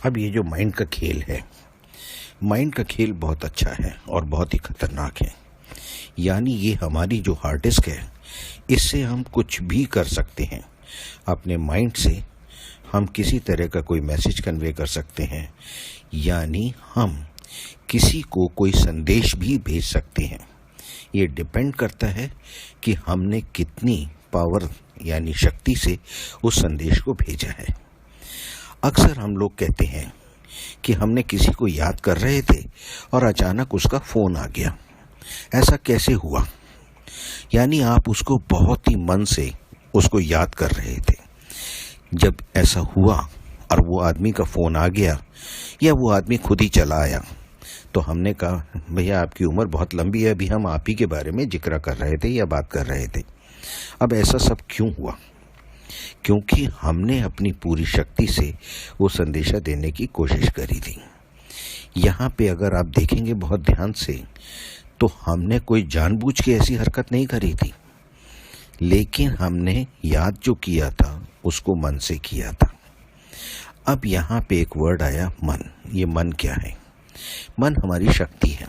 अब ये जो माइंड का खेल है, माइंड का खेल बहुत अच्छा है और बहुत ही खतरनाक है। यानी ये हमारी जो हार्ड डिस्क है, इससे हम कुछ भी कर सकते हैं। अपने माइंड से हम किसी तरह का कोई मैसेज कन्वे कर सकते हैं, यानी हम किसी को कोई संदेश भी भेज सकते हैं। ये डिपेंड करता है कि हमने कितनी पावर यानी शक्ति से उस संदेश को भेजा है। अक्सर हम लोग कहते हैं कि हमने किसी को याद कर रहे थे और अचानक उसका फ़ोन आ गया। ऐसा कैसे हुआ? यानी आप उसको बहुत ही मन से उसको याद कर रहे थे। जब ऐसा हुआ और वो आदमी का फ़ोन आ गया या वो आदमी खुद ही चला आया, तो हमने कहा भैया आपकी उम्र बहुत लंबी है, अभी हम आप ही के बारे में जिक्र कर रहे थे या बात कर रहे थे। अब ऐसा सब क्यों हुआ? क्योंकि हमने अपनी पूरी शक्ति से वो संदेशा देने की कोशिश करी थी। यहाँ पे अगर आप देखेंगे बहुत ध्यान से, तो हमने कोई जानबूझ के ऐसी हरकत नहीं करी थी, लेकिन हमने याद जो किया था उसको मन से किया था। अब यहाँ पे एक वर्ड आया, मन। ये मन क्या है? मन हमारी शक्ति है।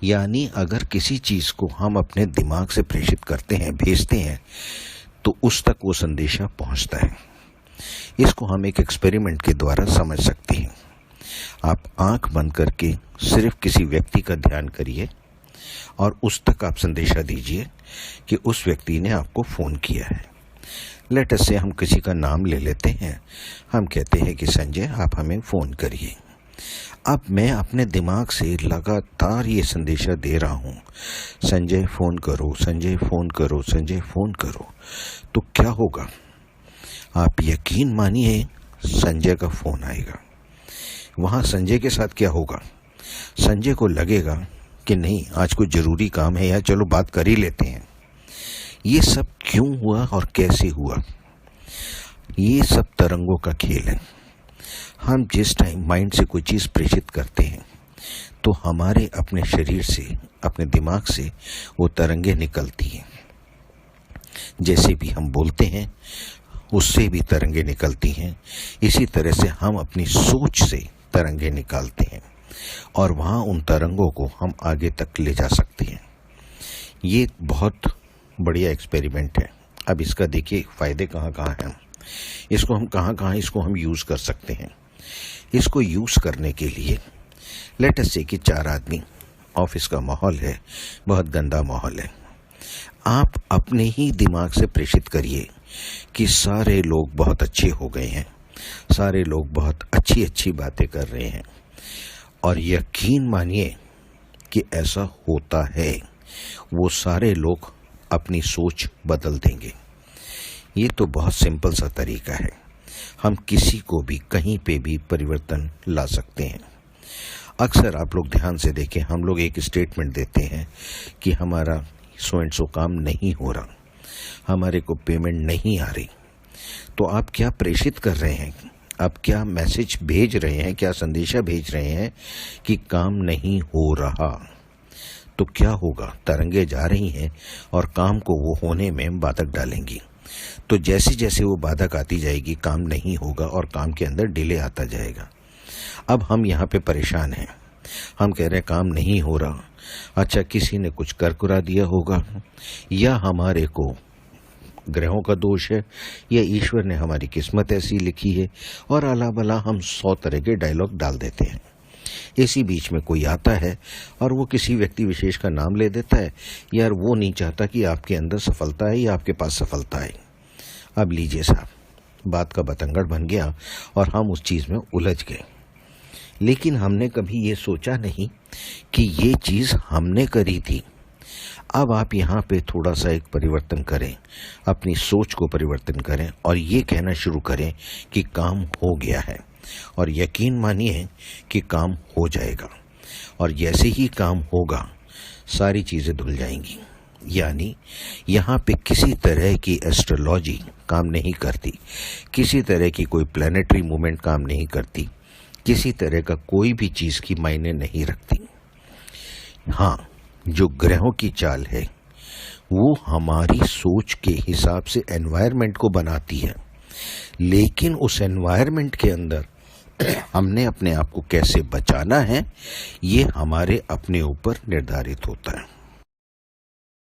यानी अगर किसी चीज़ को हम अपने दिमाग से प्रेषित करते हैं, भेजते हैं, तो उस तक वो संदेशा पहुंचता है। इसको हम एक एक्सपेरिमेंट के द्वारा समझ सकते हैं। आप आंख बंद करके सिर्फ किसी व्यक्ति का ध्यान करिए और उस तक आप संदेशा दीजिए कि उस व्यक्ति ने आपको फ़ोन किया है। लेट अस से हम किसी का नाम ले लेते हैं। हम कहते हैं कि संजय आप हमें फ़ोन करिए। अब मैं अपने दिमाग से लगातार ये संदेशा दे रहा हूँ, संजय फ़ोन करो, संजय फ़ोन करो, संजय फ़ोन करो। तो क्या होगा? आप यकीन मानिए संजय का फ़ोन आएगा। वहाँ संजय के साथ क्या होगा? संजय को लगेगा कि नहीं, आज कोई ज़रूरी काम है या चलो बात कर ही लेते हैं। ये सब क्यों हुआ और कैसे हुआ? ये सब तरंगों का खेल है। हम जिस टाइम माइंड से कोई चीज़ प्रेषित करते हैं, तो हमारे अपने शरीर से, अपने दिमाग से वो तरंगे निकलती हैं। जैसे भी हम बोलते हैं उससे भी तरंगे निकलती हैं। इसी तरह से हम अपनी सोच से तरंगे निकालते हैं और वहाँ उन तरंगों को हम आगे तक ले जा सकते हैं। ये बहुत बढ़िया एक्सपेरिमेंट है। अब इसका देखिए फ़ायदे कहाँ कहाँ हैं। इसको हम कहाँ इसको हम यूज़ कर सकते हैं। इसको यूज़ करने के लिए लेट अस से कि 4 आदमी, ऑफिस का माहौल है, बहुत गंदा माहौल है। आप अपने ही दिमाग से प्रेषित करिए कि सारे लोग बहुत अच्छे हो गए हैं, सारे लोग बहुत अच्छी अच्छी बातें कर रहे हैं, और यकीन मानिए कि ऐसा होता है। वो सारे लोग अपनी सोच बदल देंगे। ये तो बहुत सिंपल सा तरीका है। हम किसी को भी कहीं पे भी परिवर्तन ला सकते हैं। अक्सर आप लोग ध्यान से देखें, हम लोग एक स्टेटमेंट देते हैं कि हमारा सो एंड सो काम नहीं हो रहा, हमारे को पेमेंट नहीं आ रही। तो आप क्या प्रेषित कर रहे हैं? आप क्या मैसेज भेज रहे हैं, क्या संदेशा भेज रहे हैं कि काम नहीं हो रहा? तो क्या होगा? तरंगे जा रही हैं और काम को वो होने में बाधक डालेंगी। तो जैसे जैसे वो बाधक आती जाएगी, काम नहीं होगा और काम के अंदर डिले आता जाएगा। अब हम यहाँ पे परेशान हैं। हम कह रहे हैं काम नहीं हो रहा। अच्छा, किसी ने कुछ कर कुरा दिया होगा, या हमारे को ग्रहों का दोष है, या ईश्वर ने हमारी किस्मत ऐसी लिखी है, और अला बला हम 100 तरह के डायलॉग डाल देते हैं। इसी बीच में कोई आता है और वो किसी व्यक्ति विशेष का नाम ले देता है। यार वो नहीं चाहता कि आपके अंदर सफलता है या आपके पास सफलता है। अब लीजिए साहब, बात का बतंगड़ बन गया और हम उस चीज़ में उलझ गए। लेकिन हमने कभी ये सोचा नहीं कि ये चीज़ हमने करी थी। अब आप यहाँ पे थोड़ा सा एक परिवर्तन करें, अपनी सोच को परिवर्तन करें और ये कहना शुरू करें कि काम हो गया है, और यकीन मानिए कि काम हो जाएगा। और जैसे ही काम होगा सारी चीज़ें धुल जाएंगी। यानी यहाँ पे किसी तरह की एस्ट्रोलॉजी काम नहीं करती, किसी तरह की कोई प्लैनेटरी मूवमेंट काम नहीं करती, किसी तरह का कोई भी चीज़ की मायने नहीं रखती। हाँ, जो ग्रहों की चाल है वो हमारी सोच के हिसाब से एनवायरनमेंट को बनाती है, लेकिन उस एनवायरनमेंट के अंदर हमने अपने आप को कैसे बचाना है, ये हमारे अपने ऊपर निर्धारित होता है।